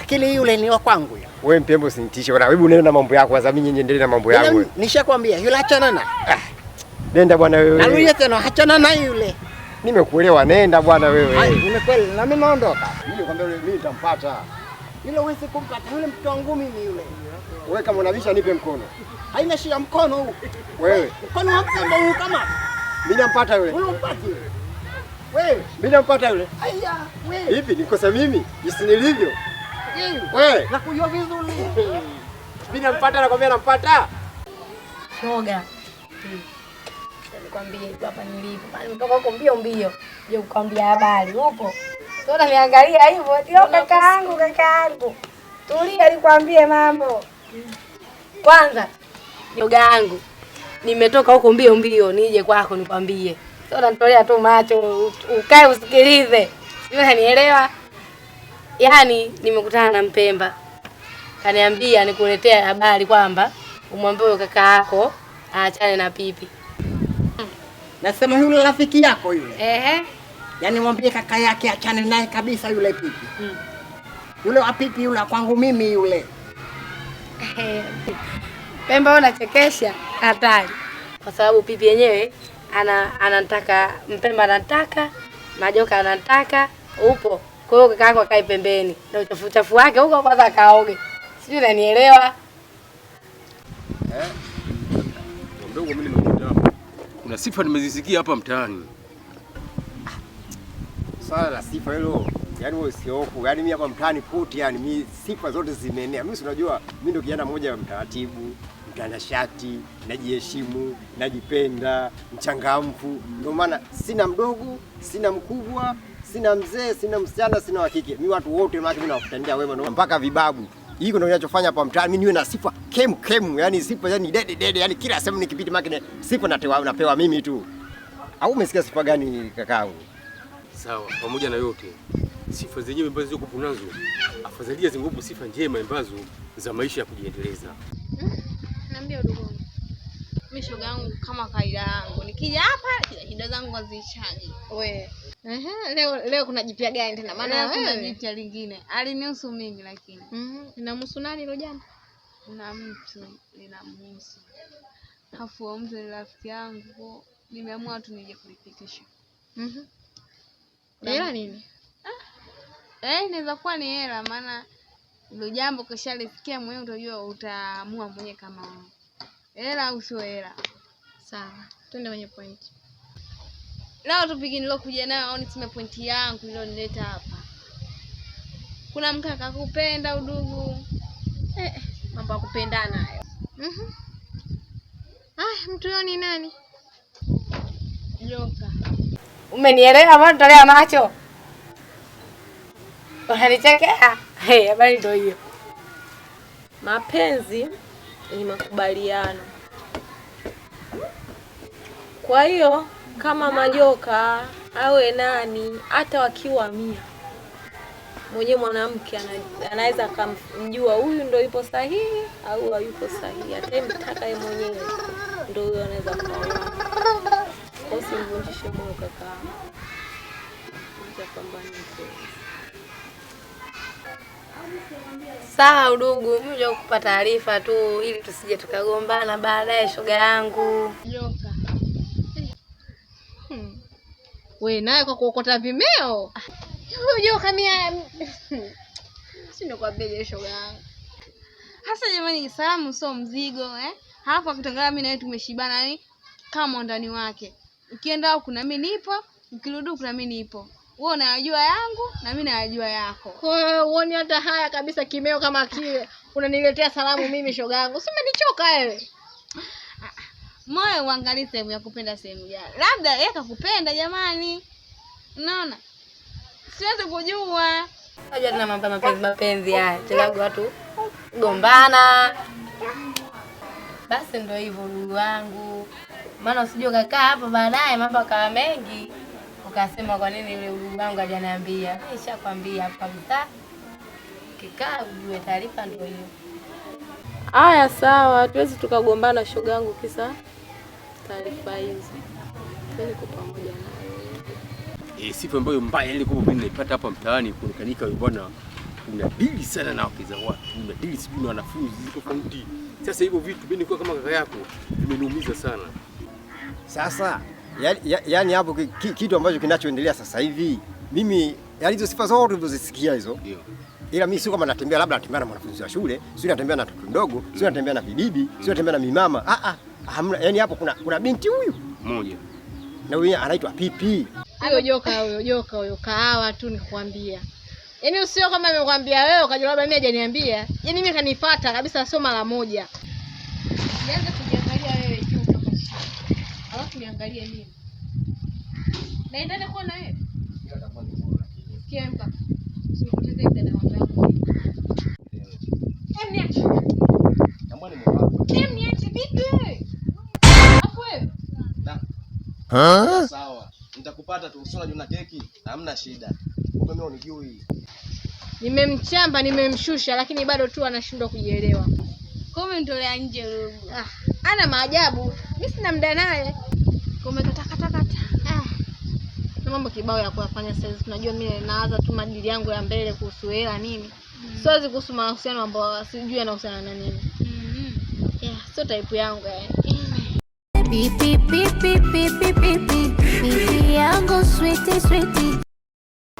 Akili yule ni wa kwangu ya. Wewe mpembo usinitishe bwana. Hebu nenda na mambo yako, sasa mimi niendelee na mambo yangu. Nishakwambia yule achana na. Nenda bwana wewe. Narudia tena achana na yule. Nimekuelewa, nenda bwana wewe. Nimekuelewa na mimi naondoka. Mimi nikwambia yule mimi nitampata. Yule wewe kumpata yule mtu wangu mimi yule. Wewe kama unabisha nipe mkono. Haina shida mkono huu. Wewe. Mkono wako ndio kama. Mimi nampata yule. Wewe umpati yule. Wewe, mimi nampata yule. Aya, wewe. Hivi nikosa mimi? Jinsi nilivyo. Wewe. Nakujua vizuri. Mimi nampata, nakwambia nampata. Shoga. Nikwambie hivi hapa nilipo. Bali nimetoka huko mbio mbio. Je, ukwambia habari upo? Sasa niangalia hivyo, ndio kakaangu. Tulia nikwambie mambo. Kwanza, shoga yangu. Nimetoka huko mbio mbio nije kwako nikwambie. Sasa nitolea tu macho, ukae usikilize. Sio unanielewa? Yaani nimekutana na Mpemba. Kaniambia nikuletea habari kwamba umwambie kaka yako aachane na Pipi. Nasema yule rafiki yako yule. Yaani mwambie kaka yake achane naye kabisa yule Pipi. Yule wa Pipi yule kwangu mimi yule. Pemba unachekesha hatari. Kwa sababu Pipi yenyewe anataka Mpemba anataka, Majoka anataka, upo. Kwa hiyo kaka yako akae pembeni. Na uchafu wake huko kwanza kaoge. Sijui unanielewa? Mdogo mimi nimekuja hapa. Kuna sifa nimezisikia hapa mtaani. Swala la sifa hilo, yaani wewe usiofu. Yaani mimi hapa mtaani pote, yaani mimi sifa zote zimeenea. Mimi si unajua mimi ndio kijana mmoja mtaratibu, mtanashati, najiheshimu, najipenda, mchangamfu. Ndio maana sina mdogo, sina mkubwa, sina mzee, sina msichana, sina wa kike. Mimi watu wote maana mimi nawafutania wema mpaka vibabu. Hiko ndio ninachofanya hapa mtaani. Mimi niwe na sifa kemu, yani sifa yani dede, yani kila sehemu nikipita makine sifa napewa mimi tu. Au umesikia sifa gani kakaangu? Sawa, pamoja na yote sifa zenyewe ambazo ziko kunazo, afadhalia zingopo sifa njema ambazo za maisha ya kujiendeleza. Naambia udogo. Mimi shoga yangu kama kaida yangu. Nikija hapa shida zangu hazichaji. Wewe. Leo kuna jipya gani tena? Maana kuna jipya lingine. Alinihusu mimi lakini. Linamhusu nani hilo jambo? Kuna mtu linamhusu. Hafu mtu ni rafiki yangu. Nimeamua tu nije kulipitisha. Hela nini? Inaweza kuwa ni hela, maana hilo jambo kishalisikia mwenyewe utajua, utaamua mwenyewe kama hela au sio hela. Sawa, twende kwenye point. Leo tupiki nilokuja nayo au niseme point yangu ilionileta hapa. Kuna mkaka kupenda udugu. Mambo ya kupendana hayo. Mtu huyo ni nani? Joka. Umenielewa mbona tolea macho? Unanichekea? Habari ndio hiyo. Mapenzi ni makubaliano. Kwa hiyo kama Majoka awe nani, hata wakiwa 100, mwenye mwanamke anaweza kumjua huyu ndio yupo sahihi au hayupo sahihi. Atemtaka yeye mwenyewe ndio huyo anaweza kuoa. Usimvunjishe moyo kaka. Utapambana tu. Sawa udugu, mimi ndio kukupa taarifa tu ili tusije tukagombana baadaye shoga yangu. Joka. Wewe naye kwa kuokota vimeo. Joka mimi sio kwa bele shoga yangu. Hasa jamani, salamu sio mzigo Halafu akitangaza mimi na wewe tumeshibana kama ndani wake. Ukienda huko na mimi nipo, ukirudi huko na mimi nipo. Wewe unayajua yangu na mimi nayajua yako. Kwa hiyo uone hata haya kabisa kimeo kama kile. Unaniletea salamu mimi shoga yangu. Si umenichoka wewe? Moyo uangalie sehemu ya kupenda sehemu gani. Labda yeye akakupenda jamani. Unaona? Siwezi kujua. Unajua tuna mapenzi haya. Telago watu gombana. Basi ndio hivyo ndugu wangu. Maana usijue kakaa hapo baadaye mambo akawa mengi. Ukasema kwa nini yule ndugu wangu hajaniambia? Nishakwambia hapa mtaa. Kikaa ujue taarifa ndio hiyo. Haya sawa, tuwezi tukagombana shoga yangu kisa taarifa hizi. Tuko pamoja nawe. Sifa ambayo mbaya ile kwa mimi naipata hapa mtaani kuonekanika yule bwana unadili sana na wake za watu, unadili sijui na wanafunzi tofauti. Sasa hivyo vitu mimi nilikuwa kama kaka yako, imeniumiza sana. Sasa yani hapo kitu ambacho kinachoendelea sasa hivi, mimi yani hizo sifa zote ulizosikia hizo, ndio. Ila mimi sio kama natembea labda natembea na mwanafunzi wa shule, sio natembea na mtoto mdogo, sio natembea na bibibi, sio natembea na mimama. Hamna, yani hapo kuna binti huyu mmoja. Na huyu anaitwa Pipi. Huyo joka huyo kahawa tu nikwambia. Yaani usio kama nimekwambia wewe ukajua labda mimi hajaniambia. Yaani mimi kanifuata kabisa sio mara moja. Nianze kujiangalia wewe juu kutoka chini. Alafu niangalie mimi. Naendelea kuwa na wewe. Sikia mka. Usipoteze dada wangu. Niache. Tambani mwanangu. Niache vipi? Hapo wewe. Sawa. Nitakupata tu, usio unajua keki, hamna shida. Kumbe mimi unijui. Nimemchamba, nimemshusha lakini bado tu anashindwa kujielewa. Kome nitolea nje wewe. Ana maajabu. Mimi sina muda naye. Kome kata. Na mambo kibao ya kuyafanya sasa. Tunajua mimi naanza tu madili yangu ya mbele kuhusu hela nini. Siwezi kuhusu mahusiano ambayo sijui yanahusiana na nini. Sio type yangu yani. Pipi yangu sweetie.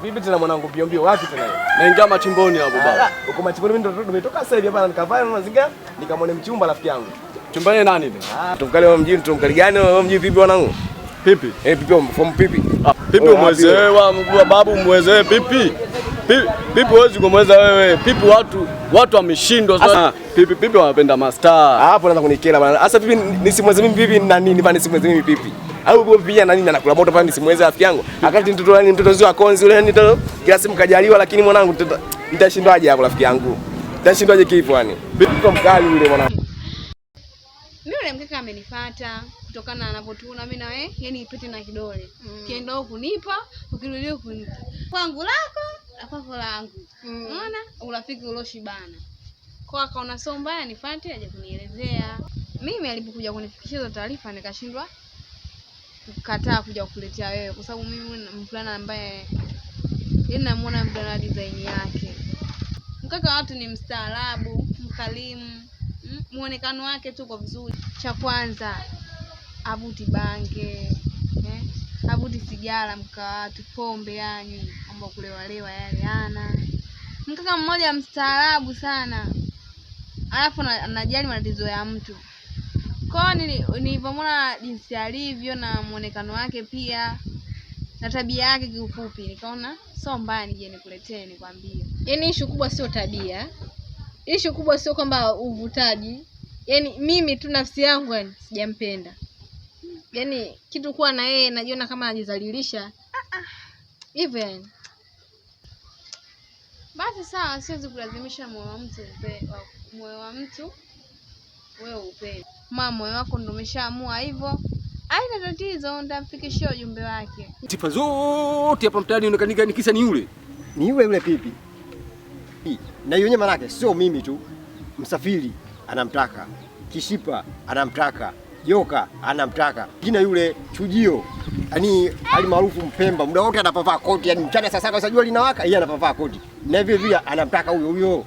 Vipi tena mwanangu mbio wapi tena? Naingia machimboni hapo baba. Uko machimboni mimi ndo nimetoka sasa hivi hapa nikavaa na mazingira nikamwone mchumba rafiki yangu. Chumbani nani tena? Tumkale wa mjini tumkali gani wa mjini vipi wanangu? Pipi. Pipi from Pipi. Pipi umwezewa babu umwezewe Pipi. Pipi huwezi kumweza wewe. Pipi watu wameshindwa sasa. Pipi wanapenda mastaa. Hapo naanza kunikela bwana. Sasa Pipi nisimweze mimi Pipi na nini bwana nisimweze mimi Pipi. Au wewe pia na nini anakula moto pale nisimweze rafiki yangu. Akati mtoto zio akonzi yule ni mtoto kila simu kajaliwa lakini mwanangu nitashindwaje hapo rafiki yangu? Nitashindwaje kifu yani? Pipi kwa mkali yule mwanangu. Mimi yule mkaka amenifuata kutokana na anapotuna mimi na wewe, yani ipite na kidole. Kienda huko kunipa, ukirudia huko kunipa. Kwangu lako, na kwako langu. Unaona? Urafiki uloshibana. Kwa akaona sio mbaya nifuate aje kunielezea. Mimi alipokuja kunifikishia hizo taarifa nikashindwa kukataa kuja kukuletea wewe kwa sababu mimi mvulana ambaye yeye namuona mvulana design yake. Mkaka watu ni mstaarabu, mkalimu. Muonekano wake tu kwa vizuri. Cha kwanza avuti bange, avuti sigara mkawatu, pombe yani, mambo kulewalewa yale ana. Mkaka mmoja mstaarabu sana. Alafu anajali matatizo ya mtu. Kwa nilipomwona jinsi alivyo na muonekano wake pia na tabia yake kiufupi nikaona sio mbaya nije nikuletee nikwambie. Yaani issue kubwa sio tabia. Issue kubwa sio kwamba uvutaji. Yaani mimi tu nafsi yangu yani sijampenda. Yaani kitu kuwa na yeye najiona kama anajizalilisha. Hivyo yani. Basi sawa, siwezi kulazimisha moyo wa mtu wewe upende. Mama moyo wako ndio umeshaamua hivyo. Haina tatizo, nitamfikishia ujumbe wake. Sifa zote hapa mtaani unakanika nikisa ni yule. Ni yule Pipi. Na yeye manake sio mimi tu. Msafiri anamtaka, Kishipa anamtaka, Joka anamtaka. Kina yule Chujio. Yaani alimaarufu Mpemba, muda wote anapavaa koti, yani mchana sasa kwa jua linawaka, yeye anapavaa koti. Na vile vile anamtaka huyo.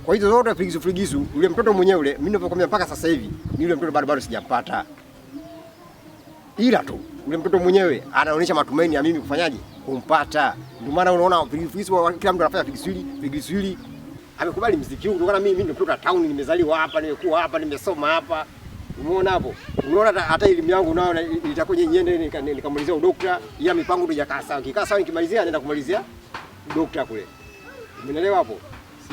Kwa hizo zote figisu yule mtoto mwenyewe yule mimi ninapokuambia mpaka sasa hivi ni yule mtoto bado sijampata. Ila tu yule mtoto mwenyewe anaonyesha matumaini ya mimi kufanyaje? Kumpata. Ndio maana unaona figisu kila mtu anafanya figisu. Amekubali muziki huu kutokana mimi ndio mtoto wa town, nimezaliwa hapa, nimekuwa hapa, nimesoma hapa. Umeona hapo? Unaona hata elimu yangu nao itakuja niende nikamalizia udokta. Ila mipango ndio jakaa sawa. Kikaa sawa nikimalizia naenda kumalizia udokta kule. Umeelewa hapo?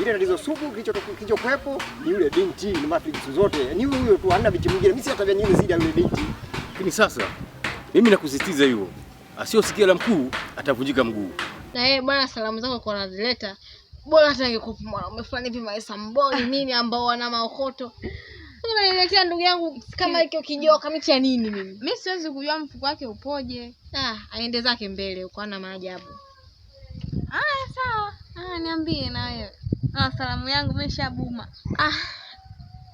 Ile tatizo sugu kilichokuepo ni yule binti ni mafigisu zote. Ni huyo tu hana binti mwingine. Mimi si tabia nyingine zidi ya yule binti. Lakini sasa mimi nakusisitiza hiyo. Asiyosikia la mkuu atavunjika mguu. Na yeye bwana salamu zako kwa nazileta. Bora hata ingekupa mwanaume fulani hivi maisa mboni nini ambao wana maokoto. Unaniletea ndugu yangu kama hiyo kijoka miti ya nini mimi? Mimi siwezi kujua mfuko wake upoje. Aende zake mbele uko na maajabu. Sawa. Niambie na wewe. Salamu yangu imeshabuma.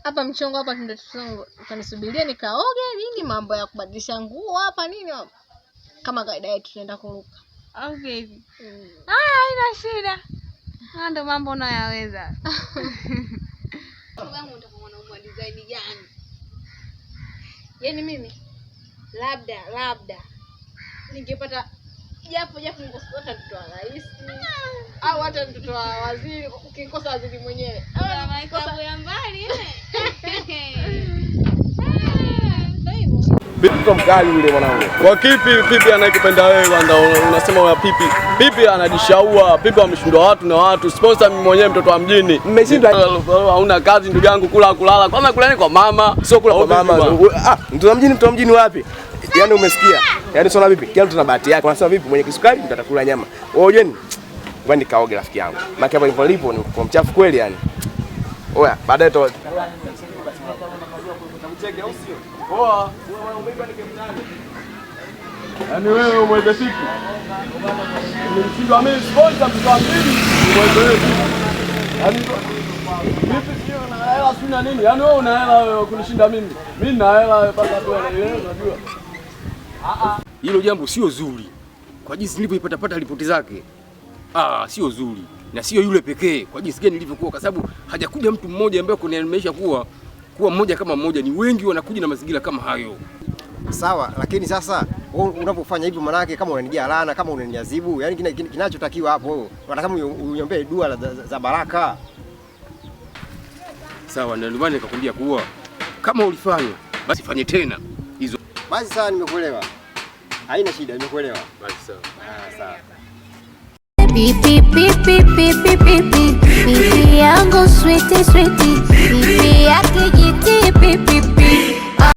Hapa mchongo hapa ndio tusongo. Ukanisubiria nikaoge nini mambo ya kubadilisha nguo hapa nini hapa. Kama kawaida yetu tunaenda kuruka. Okay hivi. Haina shida. Ndio mambo unayaweza. Kwangu unataka mwanaume wa design gani? Yaani mimi labda ningepata japo ningepata mtoto wa rais au hata mtoto wa waziri, ukikosa waziri mwenyewe. Maikabu ya mbali Bibi mkali yule mwanangu. Kwa kipi Pipi anayekupenda wewe kwanza unasema wa Pipi? Pipi anajishaua, Pipi ameshindwa watu na watu. Sponsor mimi mwenyewe mtoto wa mjini. Mmeshindwa hauna kazi ndugu yangu, kula kulala. Kwanza kulani kwa mama, sio kula kwa mama. Mtoto wa mjini wapi? Yaani umesikia? Yaani sio na Pipi, kila mtu na bahati yake. Wanasema Pipi mwenye kisukari mtu atakula nyama. Wewe unajeni? Ngoja nikaoge rafiki yangu. Maana hapa nilipo ni kwa mchafu kweli yani. Oya, baadaye to mcheke au sio? Poa, umeiba nikemtani. Yaani wewe umweze Pipi. Nimeshindwa mimi sponsor mtu wa mjini. Umweze wewe. Yaani Pipi sio na hela sina nini? Yaani wewe una hela kunishinda mimi. Mimi na hela mpaka tu unajua. Hilo jambo sio zuri. Kwa jinsi nilivyoipata ripoti zake. Sio zuri. Na sio yule pekee. Kwa jinsi gani nilivyokuwa, kwa sababu hajakuja mtu mmoja ambaye kuniamesha kuwa mmoja kama mmoja, ni wengi wanakuja na mazingira kama hayo. Sawa, lakini sasa unapofanya hivyo manake kama unanijia laana, kama unaniadhibu, yani kinachotakiwa hapo unataka uniombee dua za baraka. Sawa, ndio maana nikakwambia kuwa kama ulifanya basi fanye tena hizo. Basi sawa, nimekuelewa. Haina shida, nimekuelewa. Basi sawa. Sawa. Pipi pipi pipi pipi pipi yangu sweetie pipi yake jiti pipi